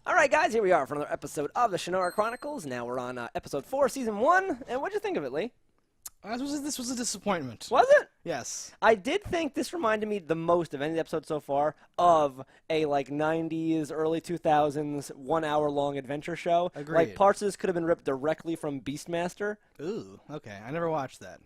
All right, guys, here we are for another episode of the Shannara Chronicles. Now we're on episode 4, season 1. And what'd you think of it, Lee? This was a disappointment. Was it? Yes. I did think this reminded me the most of any episode so far of a, 90s, early 2000s, 1-hour-long adventure show. Agreed. Like, parts of this could have been ripped directly from Beastmaster. Ooh, okay. I never watched that.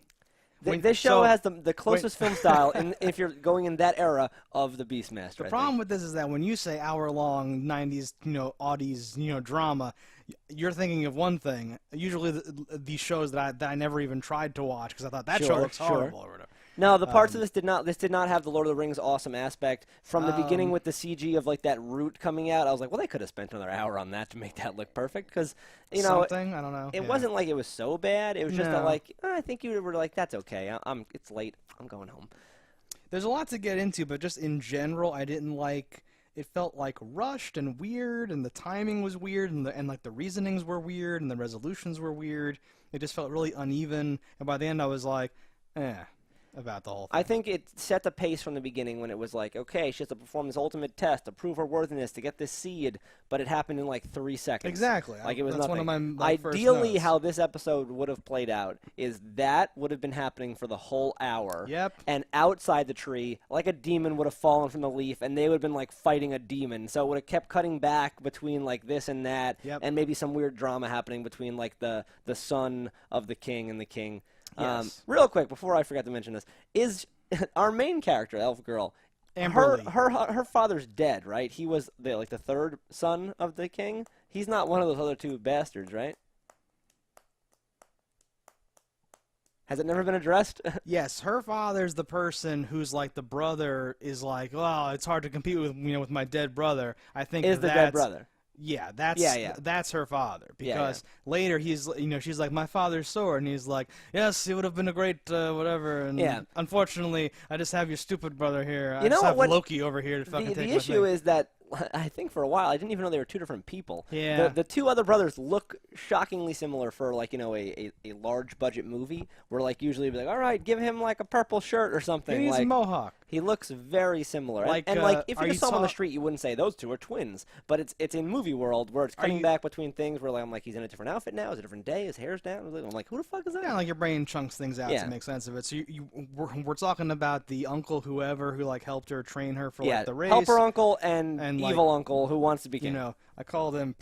This show has the closest film style, if you're going in that era, of the Beastmaster. The problem with this is that when you say hour-long 90s, oddies, drama, you're thinking of one thing. Usually these shows that I never even tried to watch because I thought that show looks horrible or whatever. No, the parts of this did not have the Lord of the Rings awesome aspect. From the beginning with the CG of that root coming out, I was like, well, they could have spent another hour on that to make that look perfect because something, I don't know. It wasn't like it was so bad. It was just I think you were like, that's okay. It's late. I'm going home. There's a lot to get into, but just in general, I didn't like. It felt like rushed and weird, and the timing was weird, and the reasonings were weird, and the resolutions were weird. It just felt really uneven, and by the end, I was like, about the whole thing. I think it set the pace from the beginning when it was like, okay, she has to perform this ultimate test to prove her worthiness to get this seed, but it happened in 3 seconds. Exactly. Like it was That's nothing. one of my Ideally, first how this episode would have played out is that would have been happening for the whole hour. Yep. And outside the tree, like a demon would have fallen from the leaf, and they would have been fighting a demon. So it would have kept cutting back between this and that, and maybe some weird drama happening between the son of the king and the king. Yes. Real quick, before I forget to mention this, is our main character, Elf Girl, her father's dead, right? He was the third son of the king. He's not one of those other two bastards, right? Has it never been addressed? Yes, her father's the person who's the brother is well, it's hard to compete with with my dead brother. I think is the dead brother. Yeah, that's her father. Because later he's, she's like, my father's sword, and he's like, yes, it would have been a great whatever. And unfortunately, I just have your stupid brother here. I just have Loki over here to fucking take my thing. The issue is that I think for a while I didn't even know they were two different people. Yeah. The two other brothers look shockingly similar for a large budget movie where usually it'd be all right, give him a purple shirt or something. He's a mohawk. He looks very similar. And if you just saw him on the street, you wouldn't say those two are twins. But it's in movie world where it's cutting back between things where I'm like, he's in a different outfit now. It's a different day. His hair's down. I'm like, who the fuck is that? Yeah, your brain chunks things out to make sense of it. So we're talking about the uncle whoever who helped her train her for the race. Helper uncle and evil uncle who wants to be king. I call them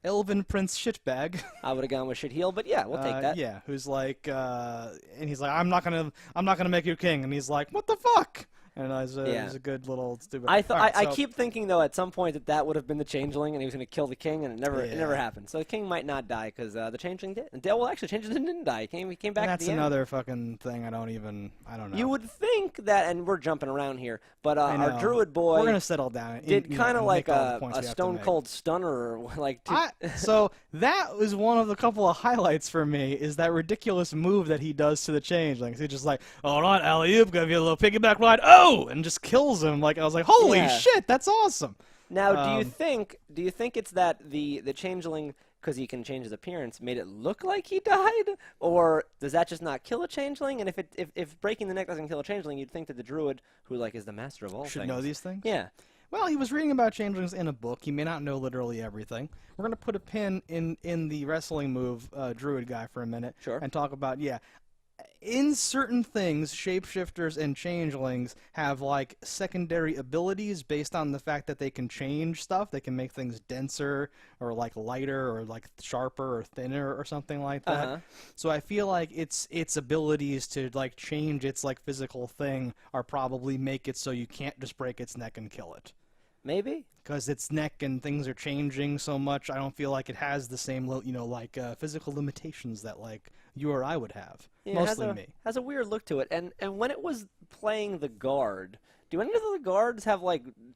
Elven Prince Shitbag. I would have gone with Shitheel, but yeah, we'll take that. Yeah, who's and he's like, I'm not gonna make you king, and he's like, what the fuck? And it was a good little stupid. I keep thinking though at some point that would have been the Changeling and he was going to kill the king, and it never happened. So the king might not die because the Changeling did. Well, actually, Changeling didn't die. He came back. That's at the another end. fucking thing. I don't know. You would think that, and we're jumping around here, but our druid boy. We're gonna settle down. Did kind of like a stone cold stunner, So that was one of the couple of highlights for me. Is that ridiculous move that he does to the Changeling? He's just like, all right, alley-oop, gonna be a little piggyback ride. Oh, and just kills him. I was like, holy shit, that's awesome. Now, do you think it's that the Changeling, because he can change his appearance, made it look like he died, or does that just not kill a Changeling? And if breaking the neck doesn't kill a Changeling, you'd think that the druid, who is the master of all should things, know these things. Yeah. Well, he was reading about changelings in a book. He may not know literally everything. We're going to put a pin in the wrestling move druid guy for a minute. Sure. And talk about, in certain things, shapeshifters and changelings have secondary abilities based on the fact that they can change stuff. They can make things denser or lighter or sharper or thinner or something like that. So I feel like its abilities to change its physical thing are probably make it so you can't just break its neck and kill it. Maybe. Because its neck and things are changing so much, I don't feel like it has the same, physical limitations that, you or I would have. Yeah, Mostly me. Has a weird look to it. And when it was playing the guard, do any of the guards have,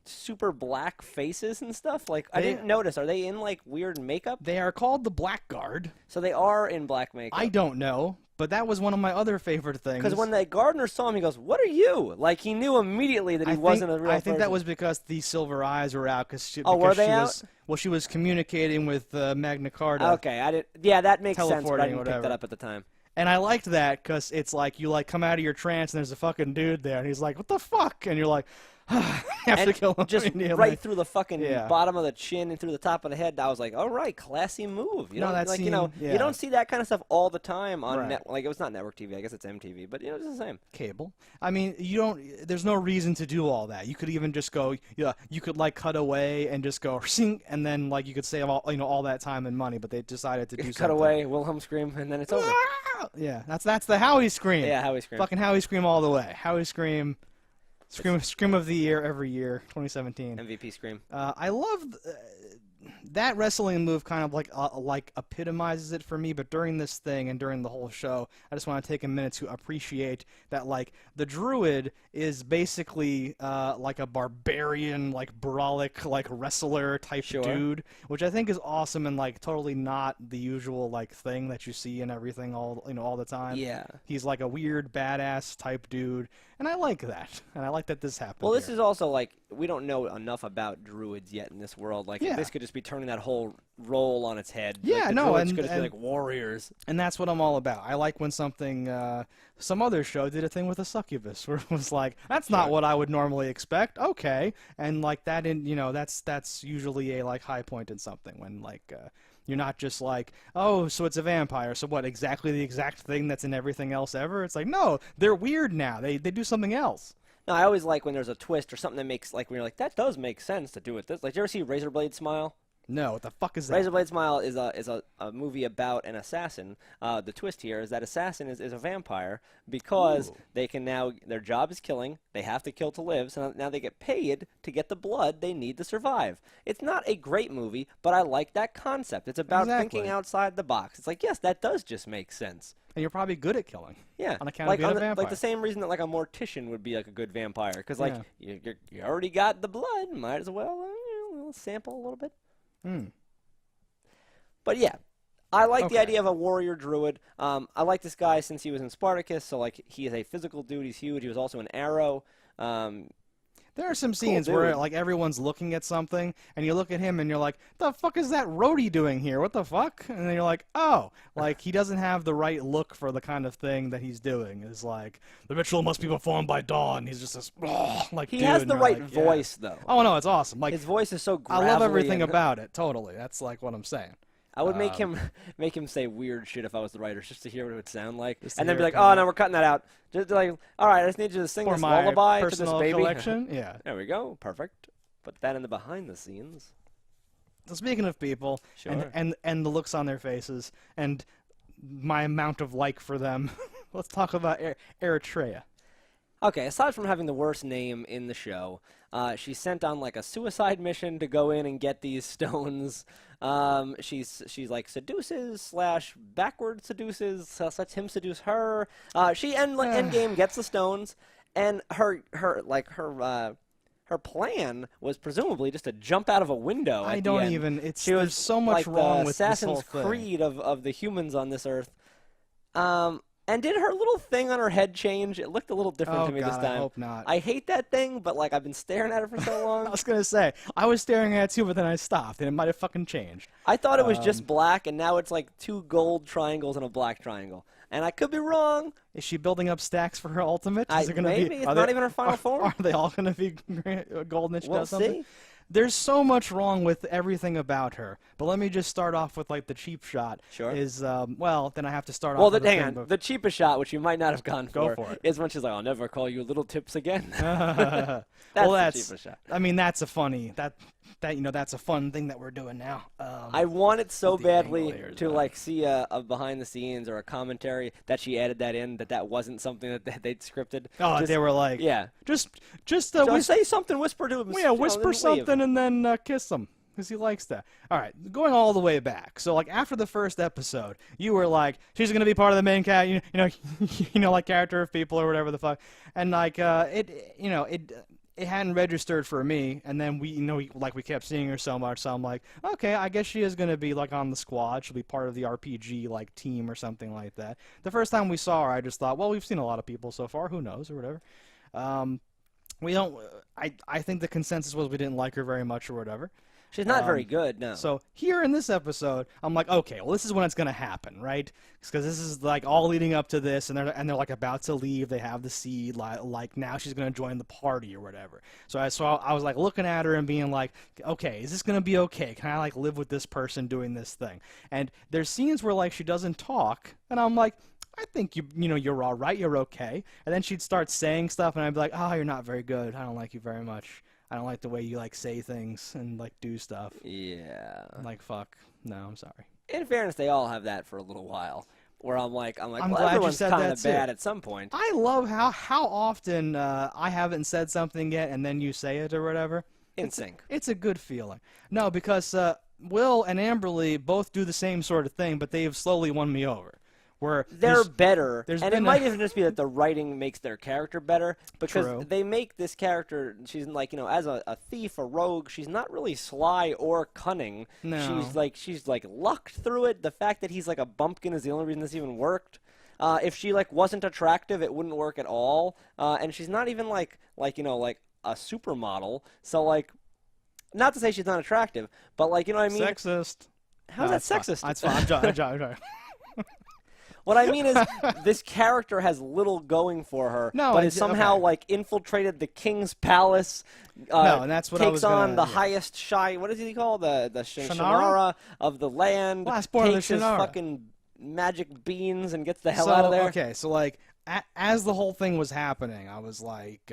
super black faces and stuff? I didn't notice. Are they in, weird makeup? They are called the Black Guard. So they are in black makeup. I don't know. But that was one of my other favorite things. Because when the gardener saw him, he goes, "What are you?" He knew immediately that he wasn't a real person. I think that was because the silver eyes were out. Were they out? Well, she was communicating with Magna Carta. Okay, I didn't. Yeah, that makes sense, but I didn't whatever. pick that up at the time. And I liked that because it's you come out of your trance and there's a fucking dude there, and he's like, "What the fuck?" And you're like, have to And kill him just immediately. right through the fucking Yeah. bottom of the chin and through the top of the head. I was like, all right, classy move. You No, know, that like scene, you know, yeah. you don't see that kind of stuff all the time on Right. like it was not network TV. I guess it's MTV, but you know, it's the same. Cable. I mean, you don't. There's no reason to do all that. You could even just go. Yeah, you could like cut away and just go sing, and then like you could save all that time and money. But they decided to do Cut something. away, Wilhelm scream, and then it's over. Yeah, that's the Howie scream. Yeah, Howie scream. Fucking Howie scream all the way. Howie scream. Scream of the year every year, 2017. MVP scream. I love that wrestling move. Kind of like epitomizes it for me. But during this thing and during the whole show, I just want to take a minute to appreciate that. Like the druid is basically like a barbarian, like brawlic, like wrestler type Sure. dude, which I think is awesome and like totally not the usual like thing that you see and everything all the time. Yeah. He's like a weird badass type dude, and I like that. And I like that this happened. Well, this here. is also like we don't know enough about druids yet in this world. Like Yeah. this could just be turning that whole role on its head. Yeah, like, the no, druids and- could just be and- like warriors. And that's what I'm all about. I like when something, some other show did a thing with a succubus where it was like, that's not Sure. what I would normally expect. Okay, and like that, that's usually a like high point in something when like you're not just like, oh, so it's a vampire. So what? Exactly the exact thing that's in everything else ever. It's like no, they're weird now. They do something else. No, I always like when there's a twist or something that makes like when you're like that does make sense to do it this. Like, did you ever see Razorblade Smile? No, what the fuck is that? Razorblade Smile is a movie about an assassin. The twist here is that assassin is a vampire because Ooh. they can now their job is killing. They have to kill to live. So now they get paid to get the blood they need to survive. It's not a great movie, but I like that concept. It's about Exactly. thinking outside the box. It's like yes, that does just make sense. And you're probably good at killing. Yeah, On account like of being a like vampire. the same reason that like a mortician would be like a good vampire because like you already got the blood, might as well sample a little bit. Hmm. But yeah, I like the Okay. idea of a warrior druid. I like this guy since he was in Spartacus, so like he is a physical dude. He's huge. He was also an arrow. There are some scenes where dude. like everyone's looking at something, and you look at him, and you're like, "The fuck is that roadie doing here? What the fuck?" And then you're like, "Oh, like he doesn't have the right look for the kind of thing that he's doing." It's like the ritual must be performed by dawn. He's just this like He dude, has and the you're right like, yeah. voice though. Oh no, it's awesome. Like His voice is so I gravelly. love everything and- about it. Totally, that's like what I'm saying. I would make him say weird shit if I was the writer, just to hear what it would sound like, Just to and then hear be it like, come "Oh out. no, we're cutting that out." Just like, "All right, I just need you to sing For this my lullaby to this personal baby." collection, yeah. There we go. Perfect. Put that in the behind the scenes. So speaking of people, Sure. and the looks on their faces, and my amount of like for them, let's talk about Eritrea. Okay, aside from having the worst name in the show, she's sent on like a suicide mission to go in and get these stones. She's like seduces / backward seduces, lets him seduce her. She endgame gets the stones, and her plan was presumably just to jump out of a window. I at don't the end. even. It's She was there's so much like wrong the with this whole Assassin's thing. Creed of the humans on this earth. And did her little thing on her head change? It looked a little different Oh to me God, this time. I hope not. I hate that thing, but like I've been staring at it for so I long. was gonna say I was staring at it too, but then I stopped, and it might have fucking changed. I thought it was just black, and now it's like 2 gold triangles and a black triangle. And I could be wrong. Is she building up stacks for her ultimate? Is it gonna Maybe be? it's are not they- even her final form. Are they all gonna be golden? She We'll does something? see. There's so much wrong with everything about her. But let me just start off with like the cheap shot. Sure. Is well, then I have to start Well, off. with hang the on. thing, The cheapest shot, which you might not have gone Go for it. is when she's like, "I'll never call you little tips again." but- That's well, the that's. cheapest shot. I mean, that's a funny that that's a fun thing that we're doing now. I wanted so the angle badly here is to bad. like see a behind the scenes or a commentary that she added that in, that wasn't something that they'd scripted. Oh, Just- they were like, yeah. just So say something, whisper to him. yeah, whisper leave. something and then kiss him because he likes that. All right, going all the way back. So like after the first episode, you were like, she's gonna be part of the main cat, like character of people or whatever the fuck, and like it hadn't registered for me, and then we kept seeing her so much, so I'm like, okay, I guess she is gonna be like on the squad. She'll be part of the RPG like team or something like that. The first time we saw her, I just thought, well, we've seen a lot of people so far. Who knows or whatever. We don't. I think the consensus was we didn't like her very much or whatever. She's not very good, no. So here in this episode, I'm like, okay, well, this is when it's gonna happen, right? Because this is like all leading up to this, and they're like about to leave. They have the seed, like now she's gonna join the party or whatever. So I was like looking at her and being like, okay, is this gonna be okay? Can I like live with this person doing this thing? And there's scenes where like she doesn't talk, and I'm like, I think you're all right, you're okay. And then she'd start saying stuff, and I'd be like, oh, you're not very good. I don't like you very much. I don't like the way you like say things and like do stuff. Yeah. I'm like, fuck. No, I'm sorry. In fairness, they all have that for a little while. Where I'm like, well, glad you everyone's said kind that of too. bad at some point. I love how often I haven't said something yet, and then you say it or whatever. In sync. It's a good feeling. No, because Will and Amberly both do the same sort of thing, but they've slowly won me over. Where they're better, and it might a... even just be that the writing makes their character better, because True. they make this character, she's like, as a thief, a rogue, she's not really sly or cunning. No. She's like lucked through it. The fact that he's like a bumpkin is the only reason this even worked. If she like wasn't attractive, it wouldn't work at all. And she's not even like a supermodel. So like, not to say she's not attractive, but like, you know what I mean? Sexist. How's that sexist? That's fine. I'm sorry. What I mean is, this character has little going for her, but has somehow like infiltrated the king's palace. And that's what I was takes on the highest what does he call the Shannara of the land? Last born of the takes his Shannara. fucking magic beans and gets the hell out of there. Okay, so like as the whole thing was happening, I was like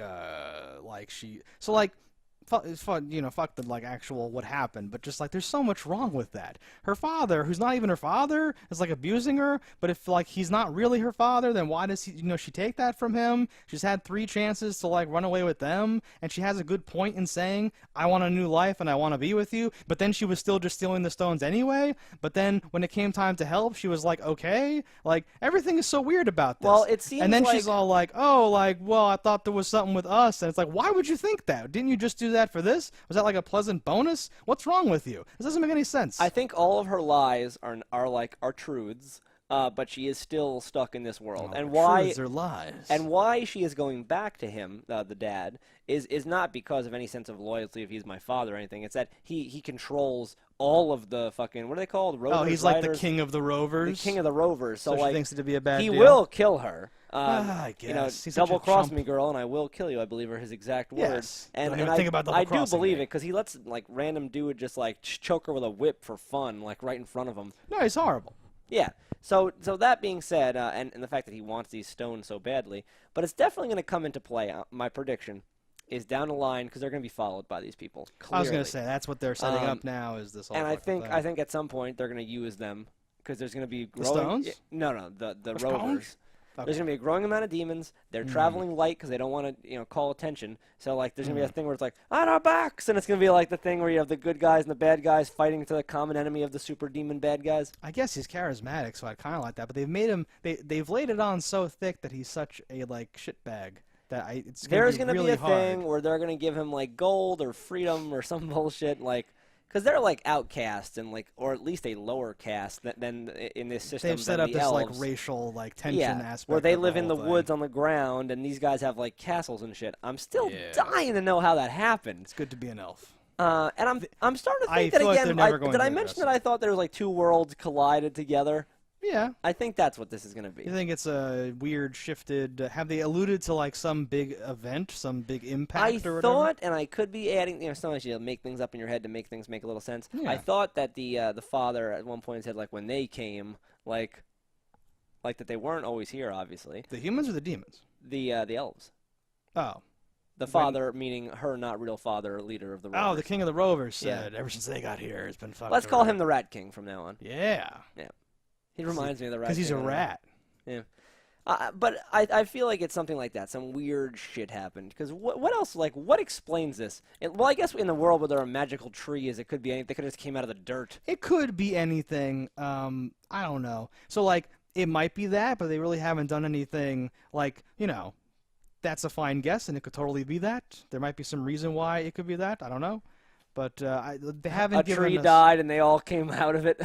fuck the like actual what happened, but just like there's so much wrong with that. Her father, who's not even her father, is like abusing her. But if like he's not really her father, then why does she take that from him? She's had 3 chances to like run away with them, and she has a good point in saying, I want a new life and I want to be with you. But then she was still just stealing the stones anyway. But then when it came time to help, she was like, okay, like everything is so weird about this. Well, it seems and then like... she's all like, oh, like, well, I thought there was something with us, and it's like, why would you think that? Didn't you just do that for this? Was that like a pleasant bonus? What's wrong with you? This doesn't make any sense. I think all of her lies are truths, but she is still stuck in this world. And why truths are lies. And why she is going back to him, the dad, is not because of any sense of loyalty if he's my father or anything. It's that he controls all of the fucking, what are they called? Rovers, oh, he's riders? like the king of the rovers. The king of the rovers. So she like, thinks it to be a bad he deal. will kill her. I guess. He's double-cross me, girl, and I will kill you, I believe are his exact words. Yes. And think about I do believe me. it, because he lets like random dude just like choke her with a whip for fun, like right in front of him. No, he's horrible. Yeah. So that being said, and the fact that he wants these stones so badly, but it's definitely going to come into play. My prediction is down the line, because they're going to be followed by these people. Clearly. I was going to say that's what they're setting up now. Is this? Whole and I thing. think at some point they're going to use them, because there's going to be growing. The stones? No, the rovers. Stones? Okay. There's going to be a growing amount of demons. They're traveling light because they don't want to, call attention. So, like, there's going to be a thing where it's like, on our backs! And it's going to be like the thing where you have the good guys and the bad guys fighting to the common enemy of the super demon bad guys. I guess he's charismatic, so I kind of like that. But they've made him, they've laid it on so thick that he's such a, like, shitbag. It's There's going to be be a hard. thing where they're going to give him, like, gold or freedom or some bullshit, like... Because they're like outcasts and like, or at least a lower caste than in this system. They've set up the this elves. like racial like tension aspect. Where they of live in the whole woods thing. on the ground, and these guys have like castles and shit. I'm still dying to know how that happened. It's good to be an elf. And I'm starting to think I that feel like again. they're never going Did to I address mention it. that I thought there was like 2 worlds collided together? Yeah. I think that's what this is going to be. You think it's a weird shifted? Have they alluded to like some big event, some big impact or whatever? I thought, and I could be adding, sometimes you make things up in your head to make things make a little sense. Yeah. I thought that the father at one point said like when they came, like that they weren't always here. Obviously, The humans or the demons? the elves. Oh. The father, meaning her, not real father or leader of the Rovers. Oh, the king of the rovers said, ever since they got here, it's been fucked. Let's call him the Rat King from now on. Yeah. He reminds me of the Rat King. Because he's a rat. Yeah. But I feel like it's something like that. Some weird shit happened. Because what else? Like, what explains this? Well, I guess in the world where there are magical trees, it could be anything. They could have just came out of the dirt. It could be anything. I don't know. So, like, it might be that, but they really haven't done anything, like, that's a fine guess, and it could totally be that. There might be some reason why it could be that. I don't know. But they haven't given us... A tree died and they all came out of it.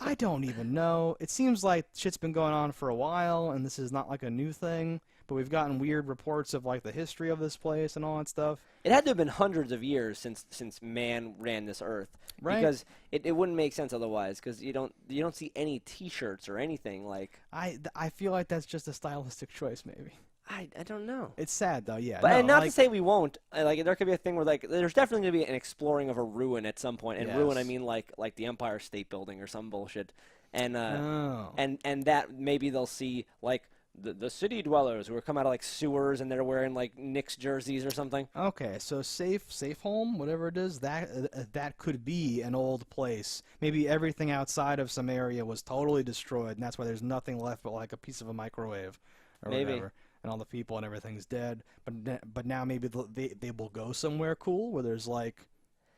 I don't even know. It seems like shit's been going on for a while, and this is not like a new thing. but we've gotten weird reports of like the history of this place and all that stuff. It had to have been hundreds of years since man ran this earth, Right. because it wouldn't make sense otherwise. Because you don't see any T-shirts or anything like. I feel like that's just a stylistic choice, maybe. I don't know. It's sad though, yeah. But no, and not to like, say we won't. Like there could be a thing where like there's definitely gonna be an exploring of a ruin at some point. And Yes. ruin, I mean like the Empire State Building or some bullshit. And Oh. and that maybe they'll see like the city dwellers who are come out of like sewers and they're wearing like Knicks jerseys or something. Okay, so safe home, whatever it is, that could be an old place. Maybe everything outside of some area was totally destroyed, and that's why there's nothing left but like a piece of a microwave or Maybe. whatever, and all the people and everything's dead. But now maybe they will go somewhere cool where there's like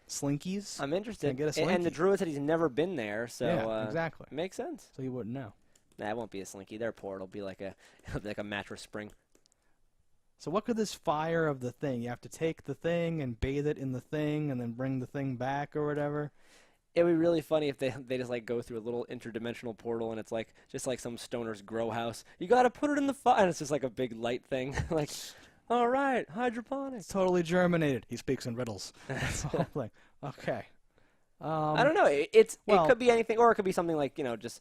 slinkies. I'm interested. Can I get a And the Slinky? druid said he's never been there, so Yeah, exactly. makes sense. So you wouldn't know. Nah, it won't be a slinky. Their port will be like a mattress spring. So what could this fire of the thing? You have to take the thing and bathe it in the thing and then bring the thing back or whatever. It would be really funny if they just like go through a little interdimensional portal and it's like just like some stoner's grow house. You gotta put it in the fire, and it's just like a big light thing. Like, all right, hydroponics. Totally germinated. He speaks in riddles. That's the whole thing. Okay. I don't know. It well- could be anything, or it could be something like just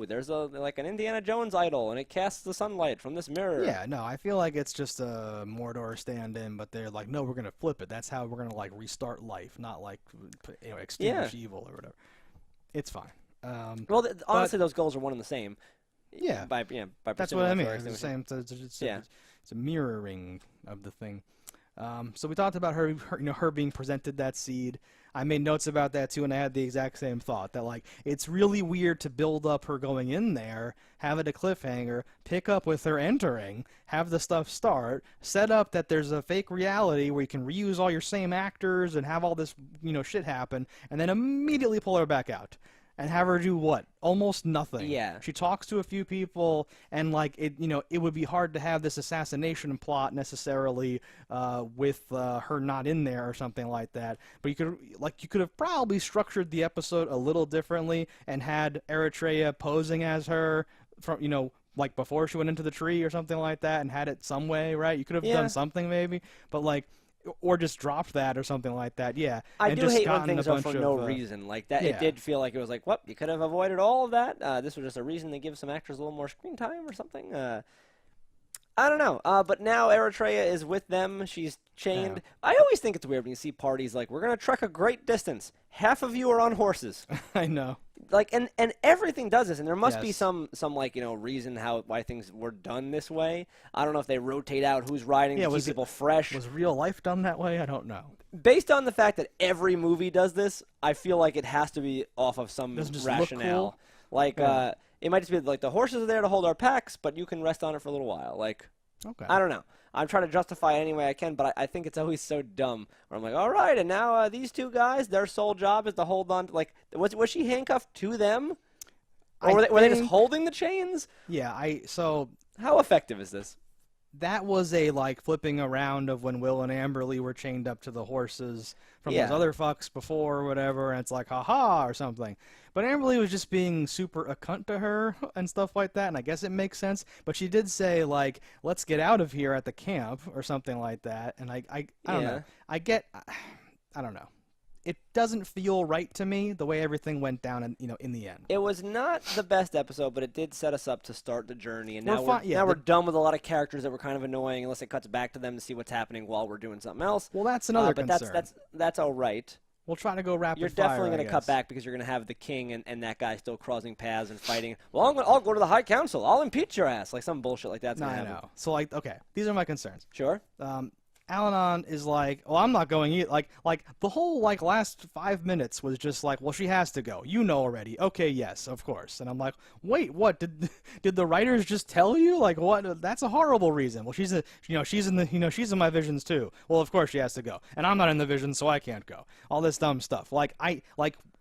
there's like an Indiana Jones idol and it casts the sunlight from this mirror. Yeah, no, I feel like it's just a Mordor stand-in, but they're like, no, we're gonna flip it. That's how we're gonna like restart life, not like extinguish evil or whatever. It's fine. Well, honestly, those goals are one and the same. Yeah, By that's pursuing what I that mean. fire It's the extinguishing. same. It's Yeah. it's a mirroring of the thing. So we talked about her being presented that seed. I made notes about that too, and I had the exact same thought that like it's really weird to build up her going in there, have it a cliffhanger, pick up with her entering, have the stuff start, set up that there's a fake reality where you can reuse all your same actors and have all this shit happen, and then immediately pull her back out. And have her do what? Almost nothing. Yeah. She talks to a few people, and like it would be hard to have this assassination plot necessarily with her not in there or something like that. But you could have probably structured the episode a little differently and had Eritrea posing as her from like before she went into the tree or something like that, and had it some way, right? You could have done something maybe, but like. Or just dropped that or something like that, yeah. I and do just hate when gotten things a are bunch for of, no reason like that. yeah. It did feel like it was like, well, you could have avoided all of that. This was just a reason to give some actors a little more screen time or something. I don't know. But now Eritrea is with them. She's chained. Yeah. I always think it's weird when you see parties like, we're going to trek a great distance. Half of you are on horses. I know. Like and everything does this, and there must be Yes. some like reason why things were done this way. I don't know if they rotate out who's riding to keep people fresh. Was real life done that way? I don't know. Based on the fact that every movie does this, I feel like it has to be off of some Doesn't just look rationale. cool? Like Yeah. it might just be like the horses are there to hold our packs, but you can rest on it for a little while. Like Okay. I don't know. I'm trying to justify it any way I can, but I think it's always so dumb. Where I'm like, all right, and now these two guys, their sole job is to hold on to, like, was she handcuffed to them? Or were they just holding the chains? Yeah, so How effective is this? that was a like flipping around of when Will and Amberly were chained up to the horses from those Yeah. other fucks before or whatever, and it's like haha or something. But Amberly was just being super a cunt to her and stuff like that, and I guess it makes sense. But she did say like, "Let's get out of here at the camp" or something like that, and I don't Yeah. know. I don't know. It doesn't feel right to me the way everything went down in the end. It was not the best episode, but it did set us up to start the journey. And We're now fi- yeah, we're the- done with a lot of characters that were kind of annoying, unless it cuts back to them to see what's happening while we're doing something else. Well, that's another but concern. that's all right. We'll try to go rapid You're fire, definitely I going to cut guess. back because you're going to have the king and that guy still crossing paths and fighting. Well, I'll go to the High Council. I'll impeach your ass. Like some bullshit like that's No, going to I happen. know. So like, okay, these are my concerns. Sure. Al-Anon is like, well, I'm not going either. Like the whole like last 5 minutes was just like, well, she has to go. You know already. Okay, yes, of course. And I'm like, wait, what? Did the writers just tell you? Like, what? That's a horrible reason. Well, she's in my visions too. Well, of course she has to go, and I'm not in the visions, so I can't go. All this dumb stuff.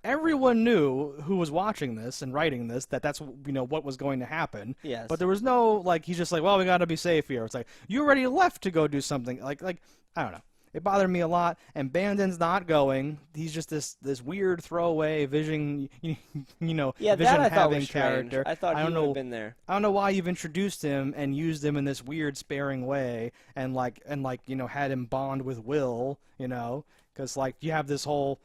Everyone knew who was watching this and writing this that's what was going to happen. Yes. But there was no he's just like, well, we got to be safe here. It's like you already left to go do something. Like I don't know. It bothered me a lot. And Bandon's not going. He's just this weird throwaway vision, Yeah, vision that I thought having was strange. character. I thought I he don't would have know. been there. I don't know why you've introduced him and used him in this weird sparing way, and had him bond with Will, because you have this whole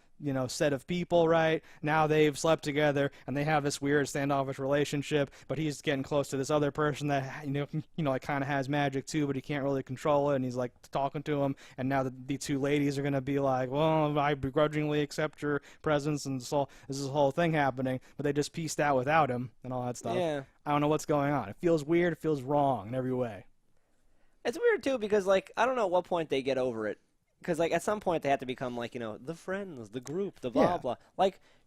set of people, right? Now they've slept together and they have this weird standoffish relationship, but he's getting close to this other person that kind of has magic too, but he can't really control it, and he's like talking to him, and now the two ladies are gonna be like, well, I begrudgingly accept your presence, and so this is a whole thing happening, but they just pieced out without him and all that stuff. Yeah. I don't know what's going on. It feels weird. It feels wrong in every way. It's weird too because I don't know at what point they get over it. Because at some point they have to become the friends, the group, the blah blah.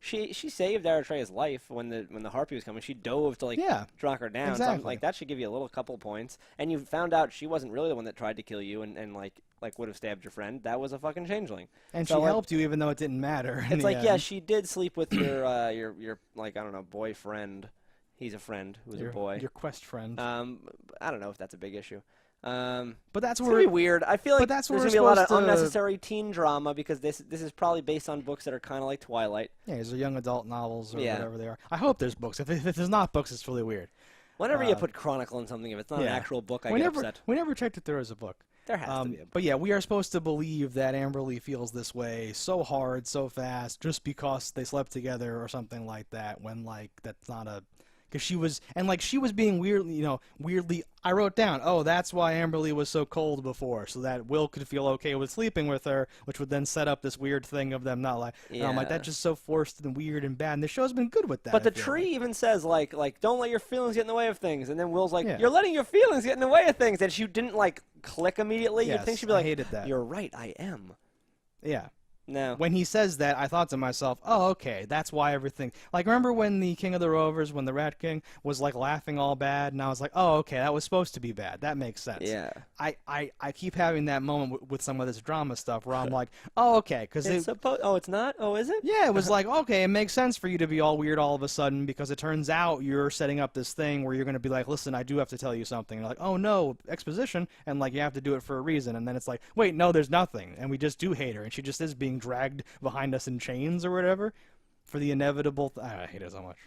She saved Eritrea's life when the harpy was coming. She dove to drop her down. Exactly. So that should give you a little couple points. And you found out she wasn't really the one that tried to kill you and would have stabbed your friend. That was a fucking changeling. And so, she helped you even though it didn't matter. It's she did sleep with your I don't know, boyfriend. He's a friend who's a boy. Your quest friend. I don't know if that's a big issue. But that's it's gonna be weird. I feel like there's gonna be a lot of unnecessary teen drama because this is probably based on books that are kind of like Twilight. Yeah, these are young adult novels or whatever they are. I hope there's books. If there's not books, it's really weird. Whenever you put Chronicle in something, if it's not an actual book, I get upset. We never checked if there was a book. There has to be a book. But yeah, we are supposed to believe that Amberly feels this way so hard, so fast, just because they slept together or something like that. When that's not a. Because she was being weirdly. I wrote down, oh, that's why Amberly was so cold before, so that Will could feel okay with sleeping with her, which would then set up this weird thing of them not like. Yeah. And I'm like, that's just so forced and weird and bad. And the show's been good with that. But the tree even says don't let your feelings get in the way of things. And then Will's like, you're letting your feelings get in the way of things. And she didn't click immediately. Yes, You'd think she'd be like, I hated that. You're right, I am. Yeah. No. When he says that, I thought to myself, oh, okay, that's why everything... remember when the King of the Rovers, when the Rat King, was, laughing all bad, and I was like, oh, okay, that was supposed to be bad. That makes sense. Yeah. I keep having that moment with some of this drama stuff where I'm like, oh, okay, because oh, it's not? Oh, is it? Yeah, it was okay, it makes sense for you to be all weird all of a sudden, because it turns out you're setting up this thing where you're going to be like, listen, I do have to tell you something. And you're like, oh, no, exposition, and, you have to do it for a reason. And then it's like, wait, no, there's nothing, and we just do hate her, and she just is being dragged behind us in chains or whatever for the inevitable I hate it so much.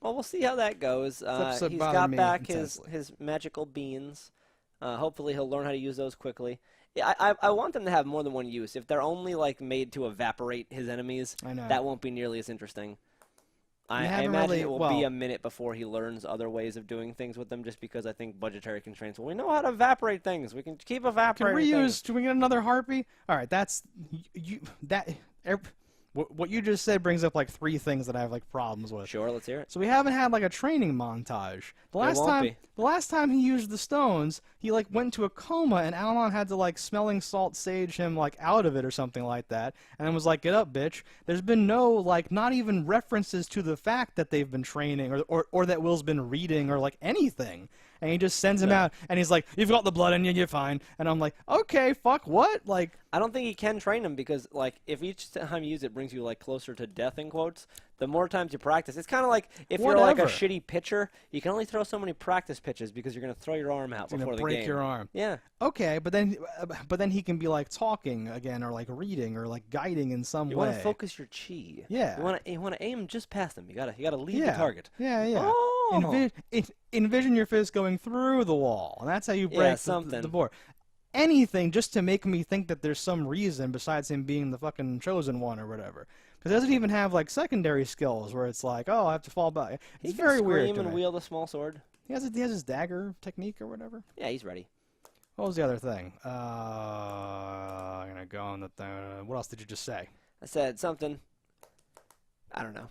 Well, we'll see how that goes. He's got back his magical beans. Hopefully he'll learn how to use those quickly. Yeah, I want them to have more than one use. If they're only made to evaporate his enemies, that won't be nearly as interesting. I imagine it will be a minute before he learns other ways of doing things with them, just because I think budgetary constraints. Well, we know how to evaporate things. We can keep evaporating things. Can we get another harpy? All right, what you just said brings up 3 things that I have problems with. Sure, let's hear it. So we haven't had a training montage. The last time he used the stones, he went into a coma, and Alon had to smelling salt sage him out of it or something like that, and then was like, "Get up, bitch." There's been no not even references to the fact that they've been training or that Will's been reading or anything. And he just sends him out, and he's like, "You've got the blood in you, you're fine." And I'm like, "Okay, fuck, what?" I don't think he can train him because, if each time you use it brings you, closer to death, in quotes, the more times you practice. It's kind of like if you're, a shitty pitcher, you can only throw so many practice pitches because you're going to throw your arm out before the game. It's going to break your arm. Yeah. Okay, but then he can be, talking again or, reading or, guiding in some way. You want to focus your chi. Yeah. You want to aim just past them. You gotta lead the target. Yeah, yeah. Oh! Envision your fist going through the wall, and that's how you break the board. Anything just to make me think that there's some reason besides him being the fucking chosen one or whatever. Because it doesn't even have secondary skills where it's I have to fall back. It's very weird. He can scream and wield a small sword. He has his dagger technique or whatever. Yeah, he's ready. What was the other thing? I'm gonna go on the thing. What else did you just say? I said something. I don't know.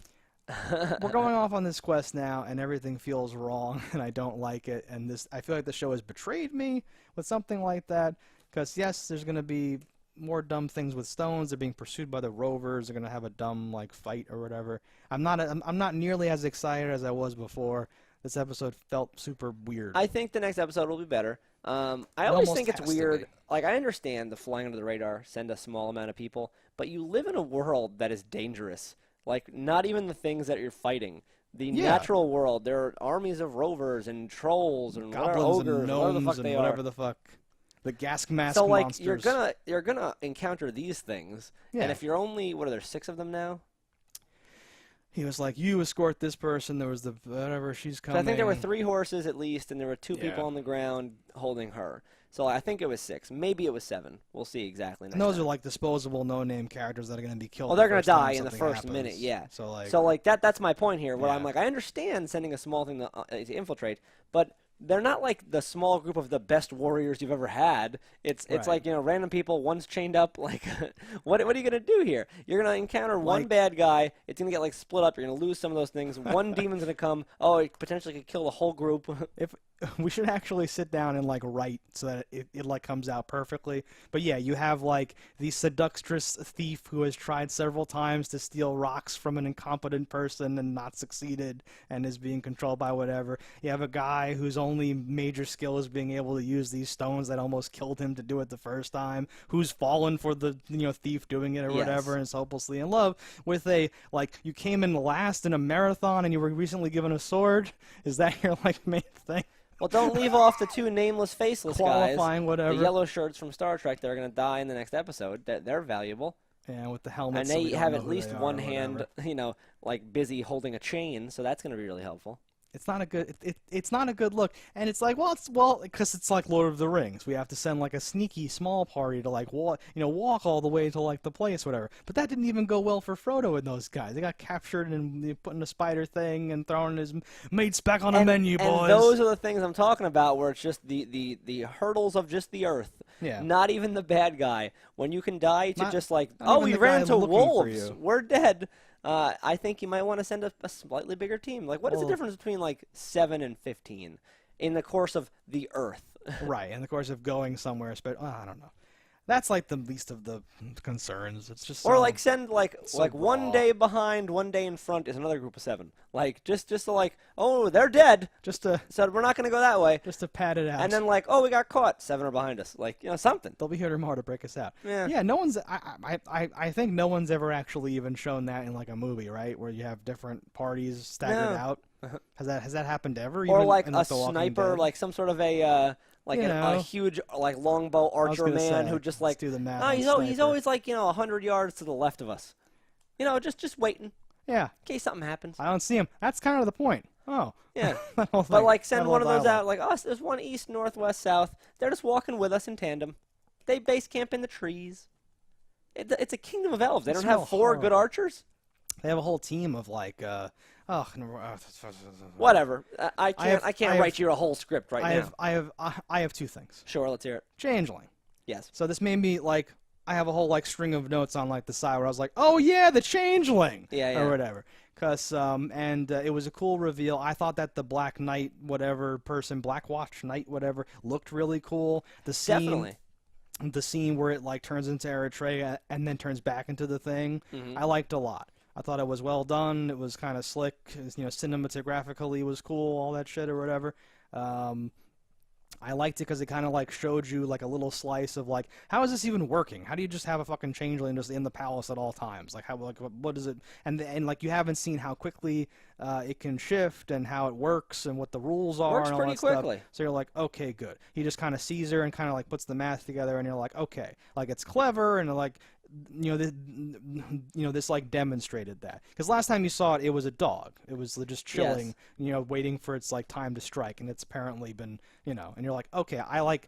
We're going off on this quest now, and everything feels wrong, and I don't like it. And I feel like the show has betrayed me with something like that. Because yes, there's going to be more dumb things with stones. They're being pursued by the rovers. They're going to have a dumb fight or whatever. I'm not nearly as excited as I was before. This episode felt super weird. I think the next episode will be better. I always think it's weird. I understand the flying under the radar, send a small amount of people, but you live in a world that is dangerous. Not even the things that you're fighting. The natural world, there are armies of rovers and trolls and goblins ogres, and gnomes whatever the fuck and whatever the fuck. the gas mask So like monsters. you're gonna encounter these things, Yeah. and if you're only what are there 6 of them now? He was like, you escort this person. There was the whatever. She's So coming. I think there were 3 horses at least, and there were 2 Yeah. people on the ground holding her. So I think it was 6. Maybe it was 7. We'll see exactly next And those time. are like disposable, no-name characters that are going to be killed. Well, they're going to die in the first minute, yeah. So like that's my point here. Where Yeah. I'm like, I understand sending a small thing to infiltrate, but they're not like the small group of the best warriors you've ever had. It's Right. like random people. One's chained up. Like, what are you gonna do here? You're gonna encounter one Like- bad guy. It's gonna get like split up. You're gonna lose some of those things. One demon's gonna come. Oh, it potentially could kill the whole group. if we should actually sit down and like write so that it like comes out perfectly. But yeah, you have like the seductress thief who has tried several times to steal rocks from an incompetent person and not succeeded and is being controlled by whatever. You have a guy whose only major skill is being able to use these stones that almost killed him to do it the first time, who's fallen for the thief doing it or Yes. whatever and is hopelessly in love with a like you came in last in a marathon and you were recently given a sword. Is that your like main thing? Well, don't leave off the 2 nameless, faceless guys. Qualifying whatever. The yellow shirts from Star Trek. They're gonna die in the next episode. They're valuable. Yeah, with the helmets. And so we they don't have know at who least they are one or hand, whatever. like busy holding a chain, so that's going to be really helpful. It's not a good. It's not a good look, and it's like well because it's like Lord of the Rings. We have to send like a sneaky small party to like walk all the way to like the place, whatever. But that didn't even go well for Frodo and those guys. They got captured and they put in a spider thing and thrown his mates back on the menu, boys. And those are the things I'm talking about, where it's just the hurdles of just the earth. Yeah. Not even the bad guy. When you can die to Not- just like, not even we the ran guy into looking for wolves. you. We're dead. I think you might want to send a slightly bigger team. Like, what is the Well- difference between like 7 and 15 in the course of the earth? Right, in the course of going somewhere, I don't know. That's like the least of the concerns. It's just Or so- like send like so one raw. day behind, one day in front is another group of 7. Like just to like, oh, they're dead, just to so we're not going to go that way. pad it out. And then like, oh, we got caught. 7 are behind us. Like, something. They'll be here tomorrow to break us out. Yeah. No one's. I think no one's ever actually even shown that in like a movie, right? Where you have different parties staggered No. out. Has that happened ever? Or even like in, a The Walking sniper, Dead? like some sort of a like You a know. huge like longbow I was archer gonna man say, who just let's like, do the math oh, on he's sniper. always like 100 yards to the left of us. Just waiting Yeah, in case something happens. I don't see him. That's kind of the point. Oh. Yeah. That whole But thing. like send That one of whole those out. dialogue. Like, oh, there's one east, north, west, south. They're just walking with us in tandem. They base camp in the trees. It's a kingdom of elves. They It's don't have real 4 good horrible. archers. They have a whole team of like. Whatever. I can't. I I can't have- write you a whole script right now. I have 2 things. Sure, let's hear it. Changeling. Yes. So this made me like I have a whole like string of notes on like the side where I was like, oh yeah, the Changeling, Yeah. or whatever. It was a cool reveal. I thought that the Black Knight, whatever person, Black Watch Knight, whatever, looked really cool. Definitely. The scene where it like turns into Eritrea and then turns back into the thing, Mhm. I liked a lot. I thought it was well done. It was kind of slick. Cinematographically was cool. All that shit or whatever. I liked it because it kind of like showed you like a little slice of like how is this even working? How do you just have a fucking changeling just in the palace at all times? Like how like what is it? And like you haven't seen how quickly it can shift and how it works and what the rules are Works and all pretty that stuff. quickly. So you're like, okay, good. He just kind of sees her and kind of like puts the math together, and you're like, okay, like it's clever and like. This like demonstrated that because last time you saw it, it was a dog. It was just chilling, waiting for its like time to strike, and it's apparently been, and you're like, okay, I like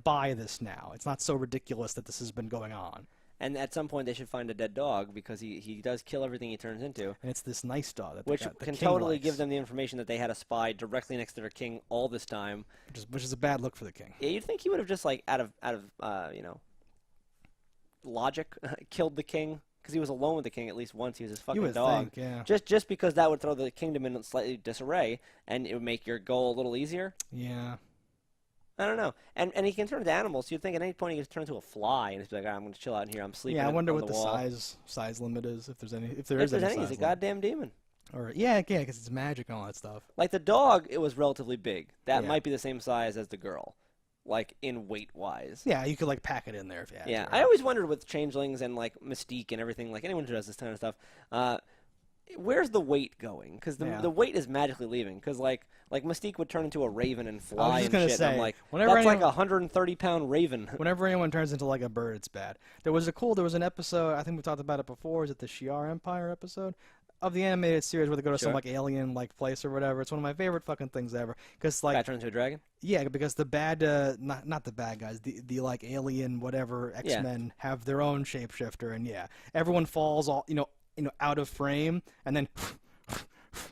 buy this now. It's not so ridiculous that this has been going on, And at some point they should find a dead dog because he does kill everything he turns into. and it's this nice dog that Which the can king totally likes, give them the information that they had a spy directly next to their king all this time. which is a bad look for the king. Yeah, you'd think he would have just like out of logic killed the king because he was alone with the king at least once. He was his You fucking would dog. think, yeah, Just because that would throw the kingdom in slightly disarray and it would make your goal a little easier. yeah. I don't know. And he can turn into animals. So you'd think at any point he could turn into a fly and just be like, I'm going to chill out in here. I'm sleeping. Yeah, I wonder on what the the wall. size limit is, if there's any, if If there is there's any, size he's a limit. goddamn demon. Or yeah, because it's magic and all that stuff. Like the dog, it was relatively big. That Yeah. might be the same size as the girl, like in weight wise. Yeah, you could like pack it in there if you had Yeah, to. I always wondered with changelings and like Mystique and everything, like anyone who does this kind of stuff, where's the weight going? Because the weight is magically leaving. Because like Mystique would turn into a raven and fly and shit. Say, I'm like, that's like a 130-pound raven. Whenever anyone turns into like a bird, it's bad. There was an episode, I think we talked about it before. Is it the Shi'ar Empire episode of the animated series where they go to some like alien like place or whatever? It's one of my favorite fucking things ever. Because like, guy turns into a dragon. Yeah, because the bad, not the bad guys, the like alien whatever X-Men have their own shapeshifter, and everyone falls all out of frame, and then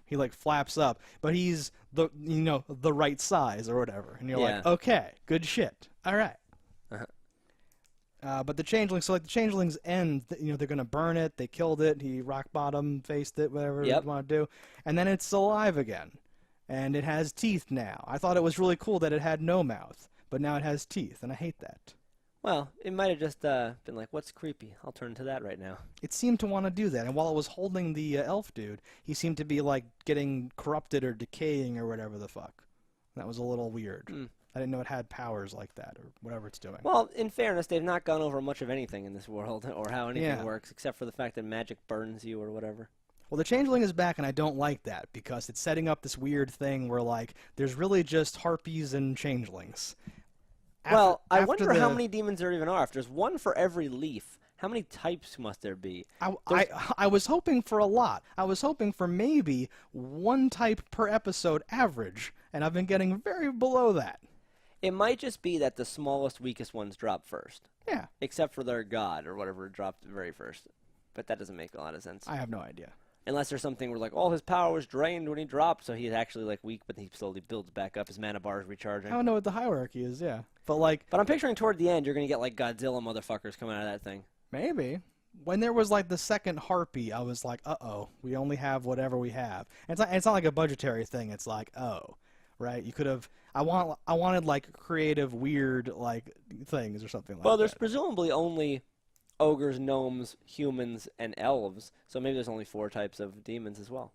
he like flaps up, but he's the right size or whatever, and you're like, okay, good shit, all right. But the Changelings, so like the Changelings end, they're gonna burn it. They killed it. He rock bottom faced it, whatever you want to do, and then it's alive again, and it has teeth now. I thought it was really cool that it had no mouth, but now it has teeth, and I hate that. Well, it might have just been like, what's creepy? I'll turn to that right now. It seemed to want to do that, and while it was holding the elf dude, he seemed to be like getting corrupted or decaying or whatever the fuck. That was a little weird. I didn't know it had powers like that or whatever it's doing. Well, in fairness, they've not gone over much of anything in this world or how anything works, except for the fact that magic burns you or whatever. Well, the Changeling is back, and I don't like that because it's setting up this weird thing where like there's really just harpies and changelings. I wonder how many demons there even are. If there's one for every leaf, how many types must there be? I was hoping for a lot. I was hoping for maybe one type per episode average, and I've been getting very below that. It might just be that the smallest, weakest ones drop first. Yeah. Except for their god or whatever dropped very first. But that doesn't make a lot of sense. I have no idea. Unless there's something where, like, all his power was drained when he dropped, so he's actually, like, weak, but he slowly builds back up. His mana bar is recharging. I don't know what the hierarchy is, But, like... But I'm picturing toward the end, you're going to get, like, Godzilla motherfuckers coming out of that thing. Maybe. When there was, like, the second harpy, I was like, uh-oh, we only have whatever we have. And it's not like a budgetary thing. It's like, oh, right? You could have... I wanted, like, creative, weird, like, things or something like that. Well, there's presumably only... ogres, gnomes, humans, and elves. So maybe there's only 4 types of demons as well.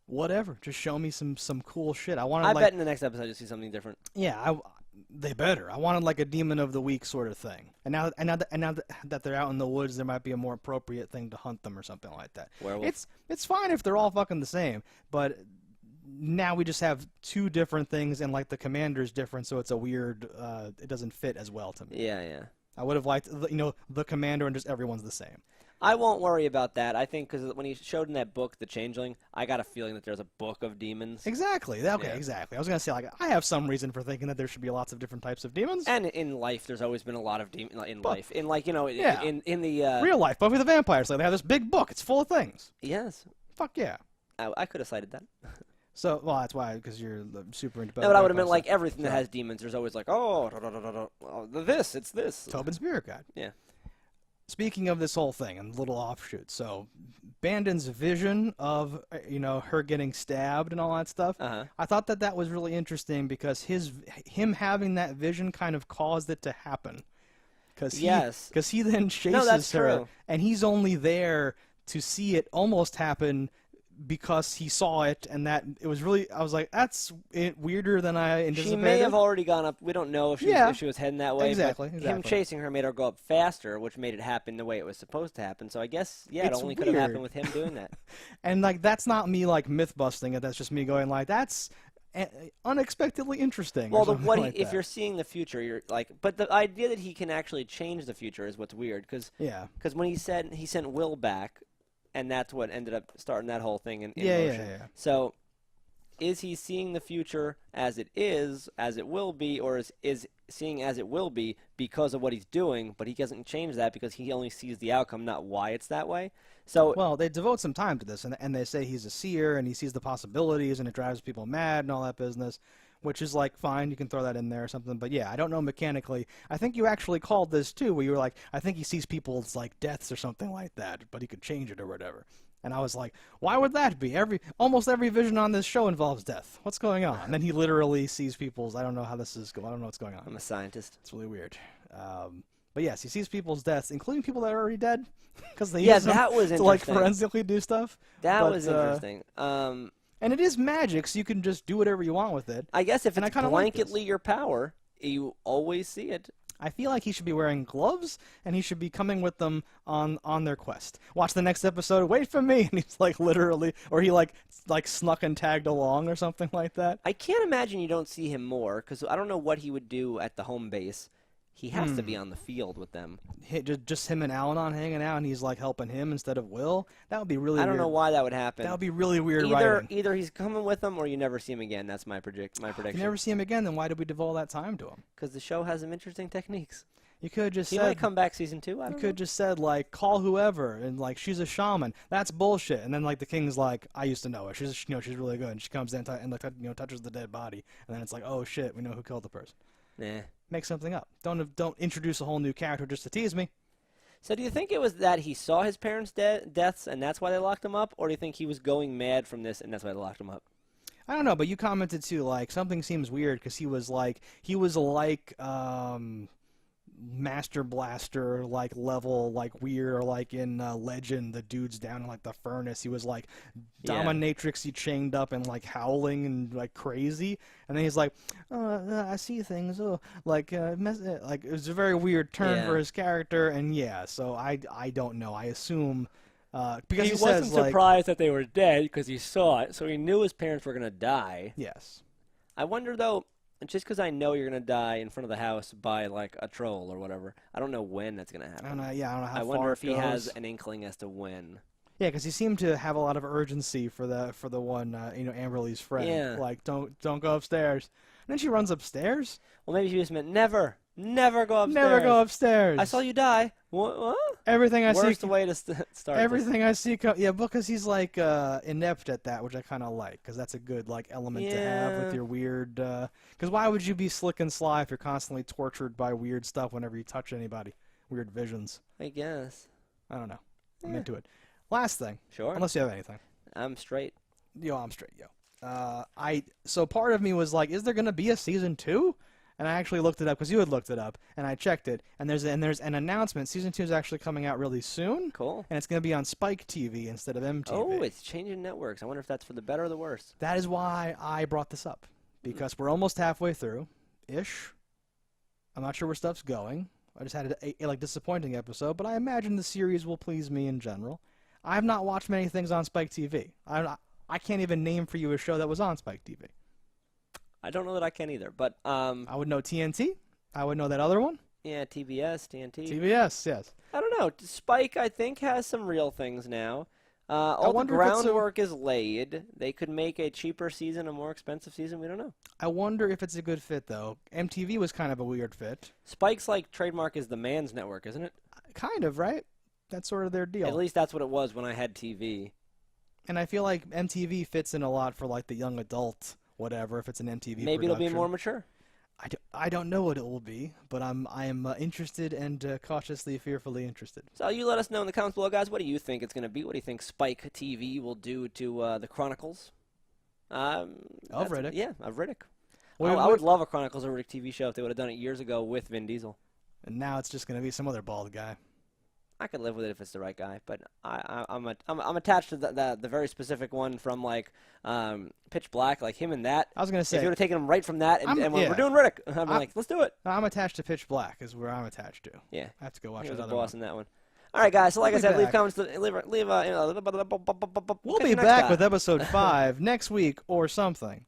Whatever. Just show me some cool shit. I bet in the next episode you'll see something different. Yeah, they better. I wanted like a demon of the week sort of thing. And now that they're out in the woods, there might be a more appropriate thing to hunt them or something like that. Werewolf. It's fine if they're all fucking the same, but now we just have 2 different things, and like the commander's different, so it's a weird. It doesn't fit as well to me. Yeah. I would have liked, the commander and just everyone's the same. I won't worry about that. I think because when he showed in that book, The Changeling, I got a feeling that there's a book of demons. Exactly. Okay, exactly. I was going to say, like, I have some reason for thinking that there should be lots of different types of demons. And in life, there's always been a lot of demons. In life. In, like, in the... real life, Buffy the Vampire Slayer, they have this big book. It's full of things. Yes. Fuck yeah. I could have cited that. So, well, that's why, because you're super into. No, but I would have meant like everything that has demons. There's always like, it's this. Tobin's Spirit Guide. Yeah. Speaking of this whole thing and little offshoots, so Bandon's vision of her getting stabbed and all that stuff, I thought that was really interesting because him having that vision kind of caused it to happen. Because he then chases her, and he's only there to see it almost happen. Because he saw it, and that it was really, I was like, that's weirder than I anticipated. She may have already gone up. We don't know if she was heading that way. Exactly. Him chasing her made her go up faster, which made it happen the way it was supposed to happen. So I guess, it only could have happened with him doing that. And like, that's not me like myth busting it. That's just me going like, that's unexpectedly interesting. Well, if you're seeing the future, you're like, but the idea that he can actually change the future is what's weird. Because when he sent Will back. And that's what ended up starting that whole thing in motion. Yeah. So, is he seeing the future as it is, as it will be, or is seeing as it will be because of what he's doing, but he doesn't change that because he only sees the outcome, not why it's that way? So, well, they devote some time to this, and they say he's a seer, and he sees the possibilities, and it drives people mad and all that business. Which is like, fine, you can throw that in there or something. But yeah, I don't know mechanically. I think you actually called this too, where you were like, I think he sees people's like deaths or something like that, but he could change it or whatever. And I was like, why would that be? Almost every vision on this show involves death. What's going on? And then he literally sees people's, I don't know how this is going. I don't know what's going on. I'm a scientist. It's really weird. But yes, he sees people's deaths, including people that are already dead. Because they use that was to like forensically do stuff. That was interesting. And it is magic, so you can just do whatever you want with it. I guess if it's blanketly your power, you always see it. I feel like he should be wearing gloves, and he should be coming with them on their quest. Watch the next episode. Wait for me, and he's like literally, or he like snuck and tagged along or something like that. I can't imagine you don't see him more, because I don't know what he would do at the home base. He has to be on the field with them. Just him and Al-Anon hanging out, and he's like helping him instead of Will. That would be really weird. I don't know why that would happen. That would be really weird writing. Either he's coming with them, or you never see him again. That's my prediction. If you never see him again, then why did we devote all that time to him? Because the show has some interesting techniques. You could have just He said... might come back season 2, I don't know. You could have just said, like, call whoever, and, like, she's a shaman. That's bullshit. And then, like, the king's like, I used to know her. She's really good. And she comes in and touches the dead body. And then it's like, oh, shit, we know who killed the person. Nah. Make something up. Don't introduce a whole new character just to tease me. So do you think it was that he saw his parents' deaths and that's why they locked him up? Or do you think he was going mad from this and that's why they locked him up? I don't know, but you commented too, like, something seems weird because he was like Master Blaster, like, level, like, weird, or like in Legend, the dude's down in, like, the furnace. He was, like, dominatrixy chained up and, like, howling and, like, crazy. And then he's like, I see things, like, it was a very weird turn for his character, and so I don't know. I assume, because he wasn't says, surprised that they were dead because he saw it, so he knew his parents were going to die. Yes. I wonder, though, just because I know you're going to die in front of the house by, like, a troll or whatever, I don't know when that's going to happen. I don't know, I don't know how far I wonder if it he goes. has an inkling as to when. Yeah, because he seemed to have a lot of urgency for the one, Amberly's friend. Yeah. Like, don't go upstairs. And then she runs upstairs. Well, maybe she just meant never go upstairs. Never go upstairs. I saw you die. What? Everything I see. Worst way to start. Everything I see. Because he's like inept at that, which I kind of like, because that's a good like element to have with your weird. Because why would you be slick and sly if you're constantly tortured by weird stuff whenever you touch anybody? Weird visions. I guess. I don't know. I'm into it. Last thing. Sure. Unless you have anything. I'm straight. I'm straight. So part of me was like, is there gonna be a season 2? And I actually looked it up because you had looked it up, and I checked it. And there's an announcement. Season 2 is actually coming out really soon. Cool. And it's going to be on Spike TV instead of MTV. Oh, it's changing networks. I wonder if that's for the better or the worse. That is why I brought this up, because we're almost halfway through, ish. I'm not sure where stuff's going. I just had a disappointing episode, but I imagine the series will please me in general. I have not watched many things on Spike TV. I can't even name for you a show that was on Spike TV. I don't know that I can either, but I would know TNT. I would know that other one. Yeah, TBS, TNT. TBS, yes. I don't know. Spike, I think, has some real things now. All the groundwork is laid. They could make a cheaper season, a more expensive season. We don't know. I wonder if it's a good fit, though. MTV was kind of a weird fit. Spike's like trademark is the man's network, isn't it? Kind of, right? That's sort of their deal. At least that's what it was when I had TV. And I feel like MTV fits in a lot for like the young adult whatever, if it's an MTV Maybe production. It'll be more mature. I don't know what it will be, but I am interested and cautiously, fearfully interested. So you let us know in the comments below, guys. What do you think it's going to be? What do you think Spike TV will do to the Chronicles? Of Riddick. Yeah, of Riddick. I would love a Chronicles of Riddick TV show if they would have done it years ago with Vin Diesel. And now it's just going to be some other bald guy. I could live with it if it's the right guy, but I'm attached to the very specific one from like Pitch Black, like him and that. I was gonna say if you would have taken him right from that, and we're doing Riddick, I'd be like, let's do it. I'm attached to Pitch Black, is where I'm attached to. Yeah, I have to go watch that other other boss one. in that one. All right, guys. So like I said, leave back. comments. We'll be back with episode 5 next week or something.